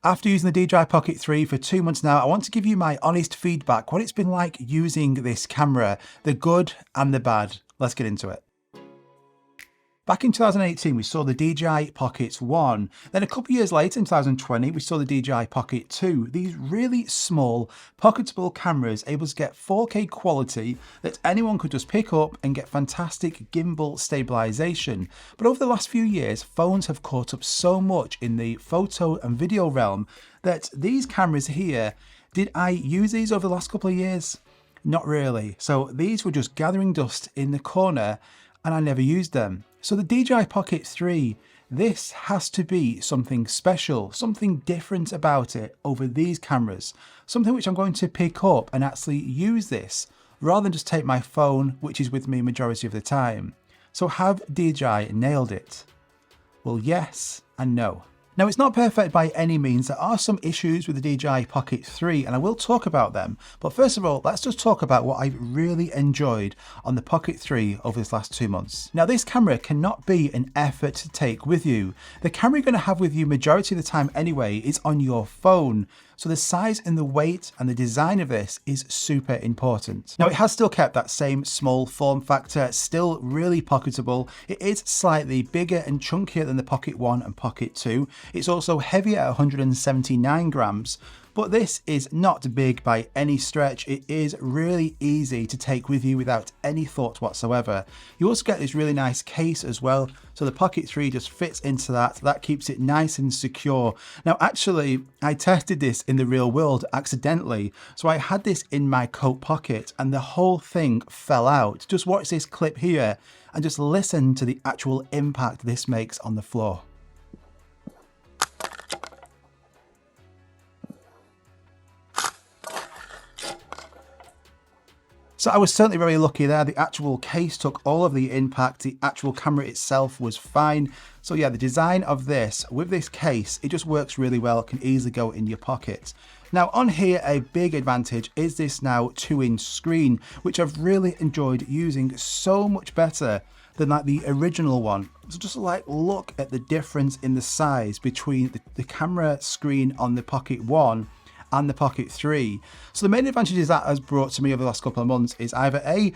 After using the DJI Pocket 3 for 2 months now, I want to give you my honest feedback, what it's been like using this camera, the good and the bad. Let's get into it. Back in 2018, we saw the DJI Pocket 1. Then a couple of years later, in 2020, we saw the DJI Pocket 2. These really small, pocketable cameras able to get 4K quality that anyone could just pick up and get fantastic gimbal stabilization. But over the last few years, phones have caught up so much in the photo and video realm that these cameras here, did I use these over the last couple of years? Not really. So these were just gathering dust in the corner and I never used them. So the DJI Pocket 3, this has to be something special, something different about it over these cameras, something which I'm going to pick up and actually use this rather than just take my phone, which is with me majority of the time. So have DJI nailed it? Well, yes and no. Now, it's not perfect by any means. There are some issues with the DJI Pocket 3 and I will talk about them. But first of all, let's just talk about what I've really enjoyed on the Pocket 3 over this last 2 months. Now, this camera cannot be an effort to take with you. The camera you're going to have with you majority of the time anyway is on your phone. So the size and the weight and the design of this is super important. Now, it has still kept that same small form factor, still really pocketable. It is slightly bigger and chunkier than the Pocket 1 and Pocket 2. It's also heavier at 179 grams. But this is not big by any stretch. It is really easy to take with you without any thought whatsoever. You also get this really nice case as well. So the Pocket 3 just fits into that. That keeps it nice and secure. Now, actually, I tested this in the real world accidentally. So I had this in my coat pocket and the whole thing fell out. Just watch this clip here and just listen to the actual impact this makes on the floor. So I was certainly very lucky there. The actual case took all of the impact. The actual camera itself was fine. So yeah, the design of this with this case, it just works really well. It can easily go in your pocket. Now on here, a big advantage is this now 2-inch screen, which I've really enjoyed using so much better than like the original one. So just like look at the difference in the size between the camera screen on the Pocket 1 and the Pocket 3. So the main advantages that has brought to me over the last couple of months is either A,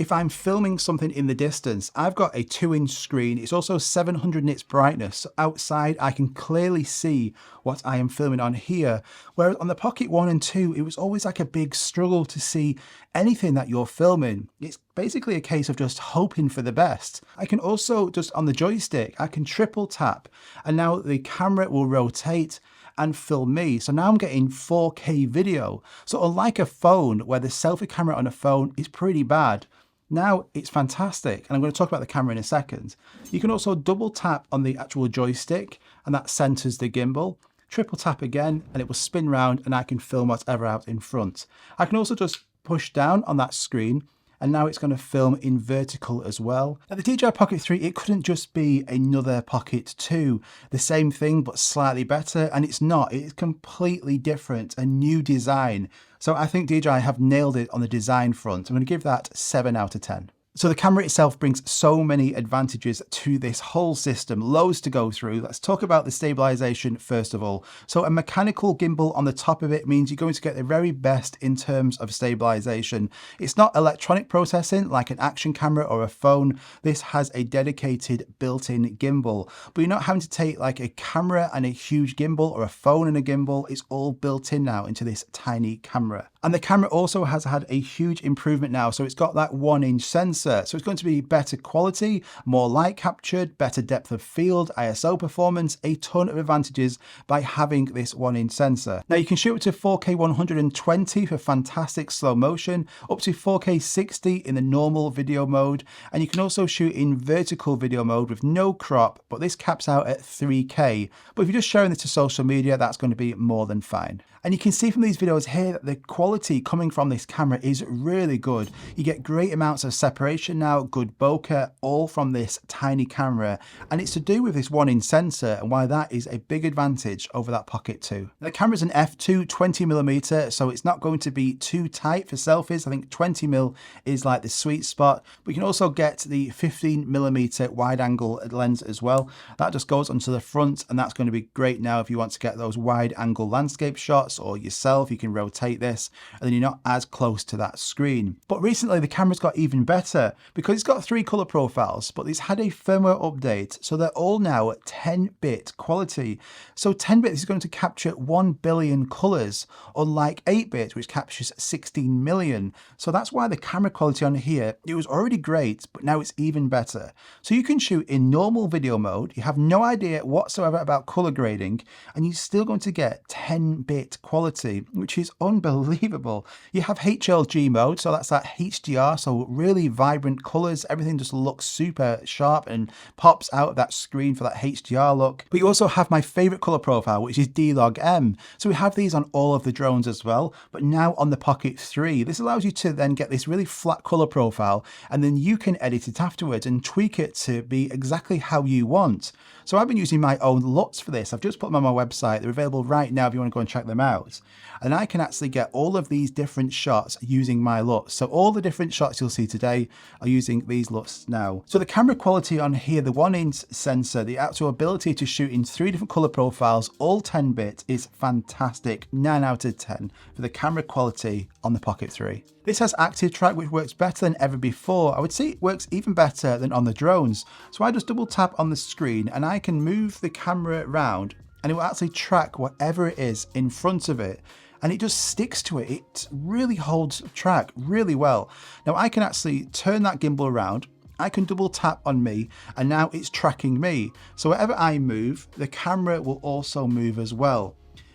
if I'm filming something in the distance, I've got a 2-inch screen. It's also 700 nits brightness. So outside, I can clearly see what I am filming on here. Whereas on the Pocket 1 and 2, it was always like a big struggle to see anything that you're filming. It's basically a case of just hoping for the best. I can also just on the joystick, I can triple tap and now the camera will rotate and film me. So now I'm getting 4K video. So unlike a phone where the selfie camera on a phone is pretty bad, now it's fantastic. And I'm going to talk about the camera in a second. You can also double tap on the actual joystick and that centers the gimbal. Triple tap again and it will spin round and I can film whatever out in front. I can also just push down on that screen and now it's going to film in vertical as well. Now the DJI Pocket 3, it couldn't just be another Pocket 2, the same thing but slightly better, and it's not. It's completely different, a new design. So I think DJI have nailed it on the design front. I'm going to give that 7 out of 10. So the camera itself brings so many advantages to this whole system, loads to go through. Let's talk about the stabilization first of all. So a mechanical gimbal on the top of it means you're going to get the very best in terms of stabilization. It's not electronic processing like an action camera or a phone. This has a dedicated built-in gimbal, but you're not having to take like a camera and a huge gimbal or a phone and a gimbal. It's all built in now into this tiny camera. And the camera also has had a huge improvement now. So it's got that 1-inch sensor. So it's going to be better quality, more light captured, better depth of field, ISO performance, a ton of advantages by having this 1-inch sensor. Now you can shoot it to 4K 120 for fantastic slow motion, up to 4K 60 in the normal video mode. And you can also shoot in vertical video mode with no crop, but this caps out at 3K. But if you're just sharing this to social media, that's going to be more than fine. And you can see from these videos here that the quality quality coming from this camera is really good. You get great amounts of separation now, good bokeh, all from this tiny camera. And it's to do with this 1-inch sensor and why that is a big advantage over that Pocket 2. Now, the camera's an f2 20mm, so it's not going to be too tight for selfies. I think 20mm is like the sweet spot. We can also get the 15mm wide angle lens as well. That just goes onto the front, and that's going to be great now if you want to get those wide angle landscape shots or yourself. You can rotate this and then you're not as close to that screen. But recently the camera's got even better because it's got 3 color profiles, but it's had a firmware update, so they're all now at 10-bit quality. So 10-bit is going to capture 1 billion colors, unlike 8-bit, which captures 16 million. So that's why the camera quality on here, it was already great, but now it's even better. So you can shoot in normal video mode, you have no idea whatsoever about color grading, and you're still going to get 10-bit quality, which is unbelievable. You have HLG mode, so that's that HDR, so really vibrant colors, everything just looks super sharp and pops out of that screen for that HDR look. But you also have my favorite color profile, which is D-Log-M. So we have these on all of the drones as well, but now on the Pocket 3. This allows you to then get this really flat color profile, and then you can edit it afterwards and tweak it to be exactly how you want. So I've been using my own LUTs for this. I've just put them on my website. They're available right now if you want to go and check them out. And I can actually get all of these different shots using my LUTs. So all the different shots you'll see today are using these LUTs now. So the camera quality on here, the 1-inch sensor, the actual ability to shoot in 3 different color profiles, all 10-bit, is fantastic. 9 out of 10 for the camera quality on the Pocket 3. This has active track, which works better than ever before. I would say it works even better than on the drones. So I just double tap on the screen and I can move the camera around and it will actually track whatever it is in front of it. And it just sticks to it. It really holds track really well. Now I can actually turn that gimbal around. I can double tap on me and now it's tracking me. So wherever I move, the camera will also move as well.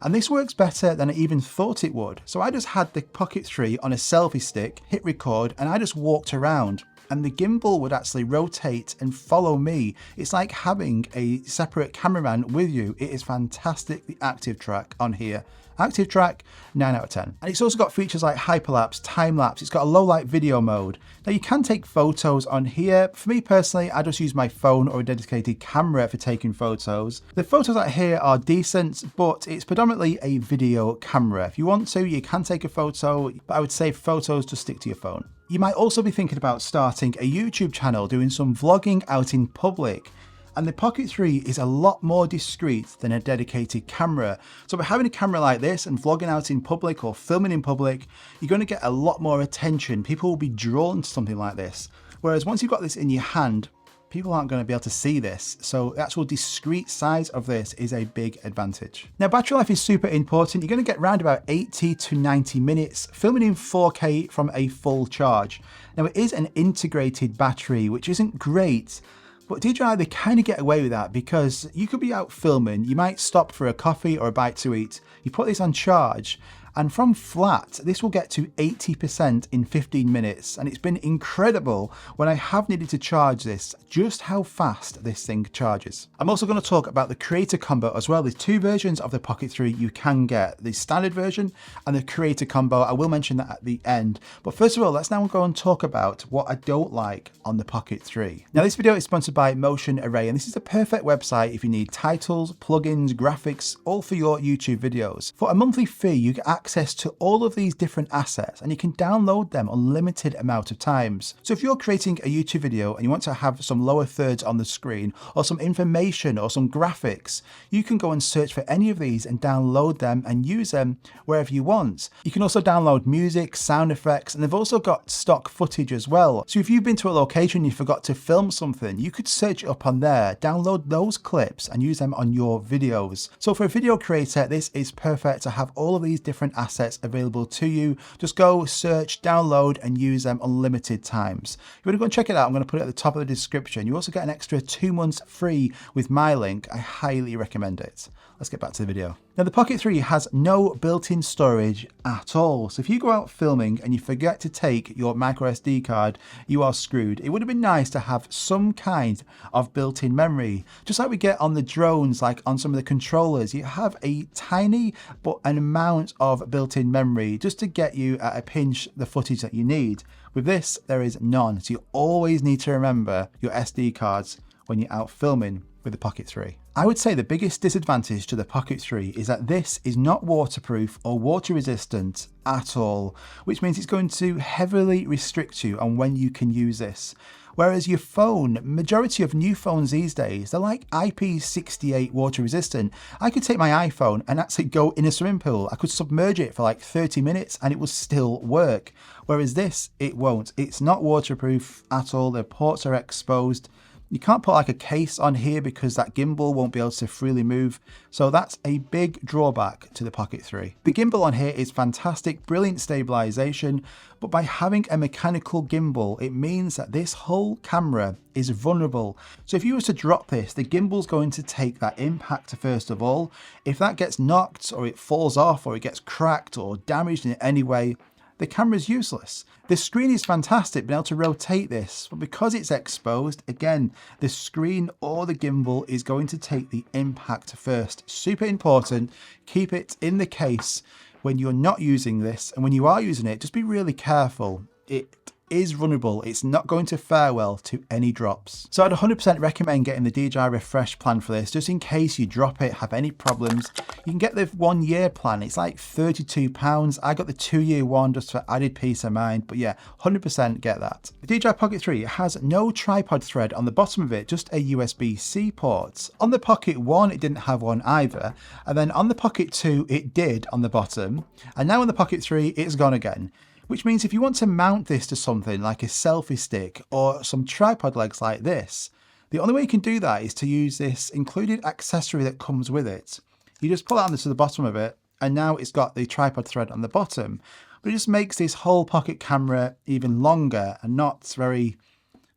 And this works better than I even thought it would. So I just had the Pocket 3 on a selfie stick, hit record, and I just walked around. And the gimbal would actually rotate and follow me. It's like having a separate cameraman with you. It is fantastic, the active track on here. Active track, 9 out of 10. And it's also got features like hyperlapse, time lapse. It's got a low light video mode. Now you can take photos on here. For me personally, I just use my phone or a dedicated camera for taking photos. The photos out here are decent, but it's predominantly a video camera. If you want to, you can take a photo, but I would say photos, just stick to your phone. You might also be thinking about starting a YouTube channel, doing some vlogging out in public. And the Pocket 3 is a lot more discreet than a dedicated camera. So by having a camera like this and vlogging out in public or filming in public, you're going to get a lot more attention. People will be drawn to something like this. Whereas once you've got this in your hand, people aren't going to be able to see this. So the actual discrete size of this is a big advantage. Now battery life is super important. You're going to get around about 80 to 90 minutes filming in 4K from a full charge. Now it is an integrated battery, which isn't great. But DJI, they kind of get away with that because you could be out filming, you might stop for a coffee or a bite to eat, you put this on charge, and from flat, this will get to 80% in 15 minutes. And it's been incredible when I have needed to charge this, just how fast this thing charges. I'm also going to talk about the Creator Combo as well. There's 2 versions of the Pocket 3 you can get, the standard version and the Creator Combo. I will mention that at the end. But first of all, let's now go and talk about what I don't like on the Pocket 3. Now this video is sponsored by Motion Array, and this is the perfect website if you need titles, plugins, graphics, all for your YouTube videos. For a monthly fee, you get access to all of these different assets and you can download them unlimited amount of times. So if you're creating a YouTube video and you want to have some lower thirds on the screen or some information or some graphics, you can go and search for any of these and download them and use them wherever you want. You can also download music, sound effects, and they've also got stock footage as well. So if you've been to a location and you forgot to film something, you could search it up on there, download those clips and use them on your videos. So for a video creator, this is perfect to have all of these different assets available to you. Just go search, download and use them unlimited times. If you want to go and check it out, I'm going to put it at the top of the description. You also get an extra 2 months free with my link. I highly recommend it. Let's get back to the video. Now the Pocket 3 has no built-in storage at all. So if you go out filming and you forget to take your micro SD card, you are screwed. It would have been nice to have some kind of built-in memory. Just like we get on the drones, like on some of the controllers, you have a tiny but an amount of built-in memory just to get you at a pinch the footage that you need. With this, there is none. So you always need to remember your SD cards when you're out filming with the Pocket 3. I would say the biggest disadvantage to the Pocket 3 is that this is not waterproof or water resistant at all, which means it's going to heavily restrict you on when you can use this. Whereas your phone, majority of new phones these days, they're like IP68 water resistant. I could take my iPhone and actually go in a swimming pool. I could submerge it for like 30 minutes and it will still work. Whereas this, it won't. It's not waterproof at all. The ports are exposed. You can't put like a case on here because that gimbal won't be able to freely move. So that's a big drawback to the Pocket 3. The gimbal on here is fantastic, brilliant stabilization, but by having a mechanical gimbal, it means that this whole camera is vulnerable. So if you were to drop this, the gimbal's going to take that impact first of all. If that gets knocked or it falls off or it gets cracked or damaged in any way, the camera is useless. The screen is fantastic, being able to rotate this, but because it's exposed, again, the screen or the gimbal is going to take the impact first. Super important, keep it in the case when you're not using this, and when you are using it, just be really careful. It is vulnerable. It's not going to fare well to any drops. So I'd 100% recommend getting the DJI Refresh plan for this, just in case you drop it, have any problems. You can get the 1 year plan. It's like £32. I got the 2-year one just for added peace of mind, but yeah, 100% get that. The DJI Pocket 3 has no tripod thread on the bottom of it, just a USB-C port. On the Pocket 1, it didn't have one either. And then on the Pocket 2, it did on the bottom. And now on the Pocket 3, it's gone again. Which means if you want to mount this to something like a selfie stick or some tripod legs like this, the only way you can do that is to use this included accessory that comes with it. You just pull it onto the bottom of it, and now it's got the tripod thread on the bottom. But it just makes this whole pocket camera even longer and not very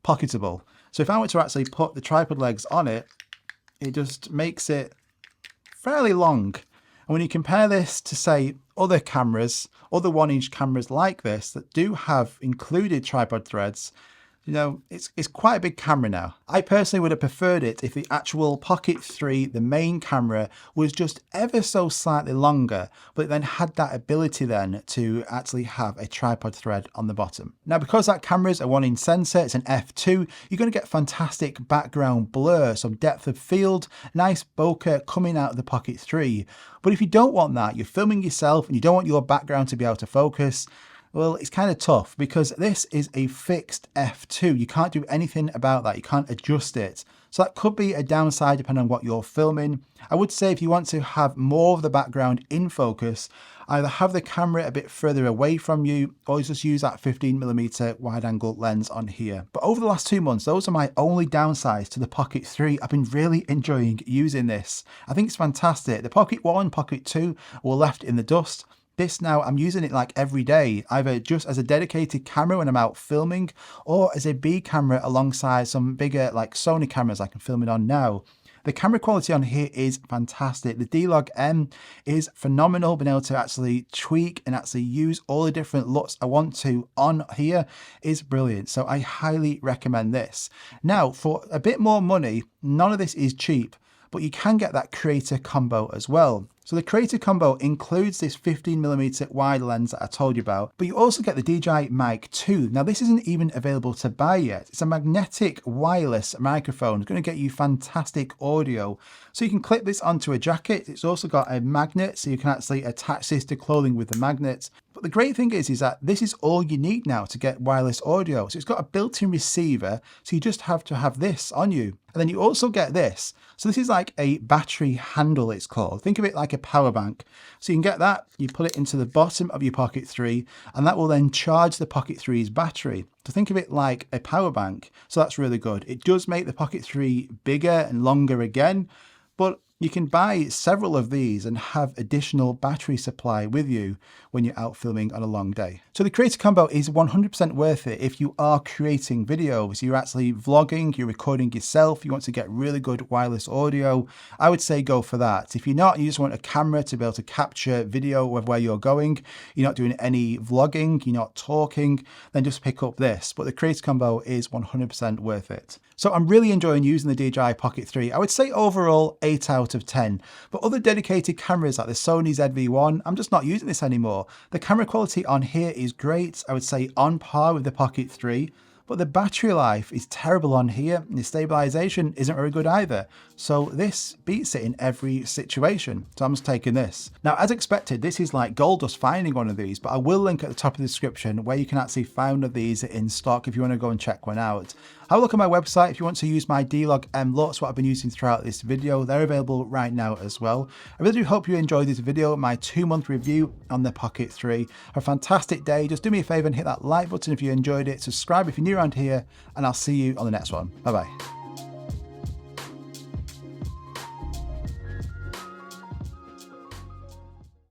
pocketable. So if I were to actually put the tripod legs on it, it just makes it fairly long. And when you compare this to, say, other cameras, other 1-inch cameras like this that do have included tripod threads, you know, it's quite a big camera now. I personally would have preferred it if the actual Pocket 3, the main camera, was just ever so slightly longer, but it then had that ability then to actually have a tripod thread on the bottom. Now, because that camera is a 1-inch sensor, it's an f2, you're going to get fantastic background blur, some depth of field, nice bokeh coming out of the Pocket 3. But if you don't want that, you're filming yourself and you don't want your background to be able to focus, well, it's kind of tough because this is a fixed f2. You can't do anything about that. You can't adjust it. So that could be a downside depending on what you're filming. I would say if you want to have more of the background in focus, either have the camera a bit further away from you or just use that 15mm wide angle lens on here. But over the last 2 months, those are my only downsides to the Pocket 3. I've been really enjoying using this. I think it's fantastic. The Pocket 1, Pocket 2 were left in the dust. This now, I'm using it like every day, either just as a dedicated camera when I'm out filming or as a B camera alongside some bigger like Sony cameras I can film it on now. The camera quality on here is fantastic. The D-Log-M is phenomenal. Being able to actually tweak and actually use all the different LUTs I want to on here is brilliant. So I highly recommend this. Now, for a bit more money, none of this is cheap, but you can get that creator combo as well. So the creator combo includes this 15mm wide lens that I told you about, but you also get the DJI Mic 2. Now this isn't even available to buy yet. It's a magnetic wireless microphone. It's going to get you fantastic audio. So you can clip this onto a jacket. It's also got a magnet, so you can actually attach this to clothing with the magnet. But the great thing is that this is all you need now to get wireless audio. So it's got a built-in receiver, so you just have to have this on you. And then you also get this. So this is like a battery handle, it's called. Think of it like a power bank. So you can get that, you put it into the bottom of your Pocket 3, and that will then charge the Pocket 3's battery. So think of it like a power bank. So that's really good. It does make the Pocket 3 bigger and longer again, but You can buy several of these and have additional battery supply with you when you're out filming on a long day. So the Creator Combo is 100% worth it if you are creating videos, you're actually vlogging, you're recording yourself, you want to get really good wireless audio. I would say go for that. If you're not, you just want a camera to be able to capture video of where you're going, you're not doing any vlogging, you're not talking, then just pick up this. But the Creator Combo is 100% worth it. So I'm really enjoying using the DJI Pocket 3. I would say overall 8 out of 10. But other dedicated cameras like the Sony ZV-1, I'm just not using this anymore. The camera quality on here is great. I would say on par with the Pocket 3. But the battery life is terrible on here, and the stabilization isn't very good either. So this beats it in every situation. So I'm just taking this. Now, as expected, this is like gold dust finding one of these, but I will link at the top of the description where you can actually find one of these in stock if you want to go and check one out. Have a look at my website if you want to use my D-Log M LUTs, what I've been using throughout this video. They're available right now as well. I really do hope you enjoyed this video, my 2-month review on the Pocket 3. Have a fantastic day. Just do me a favor and hit that like button if you enjoyed it. Subscribe if you're new around here, and I'll see you on the next one. Bye-bye.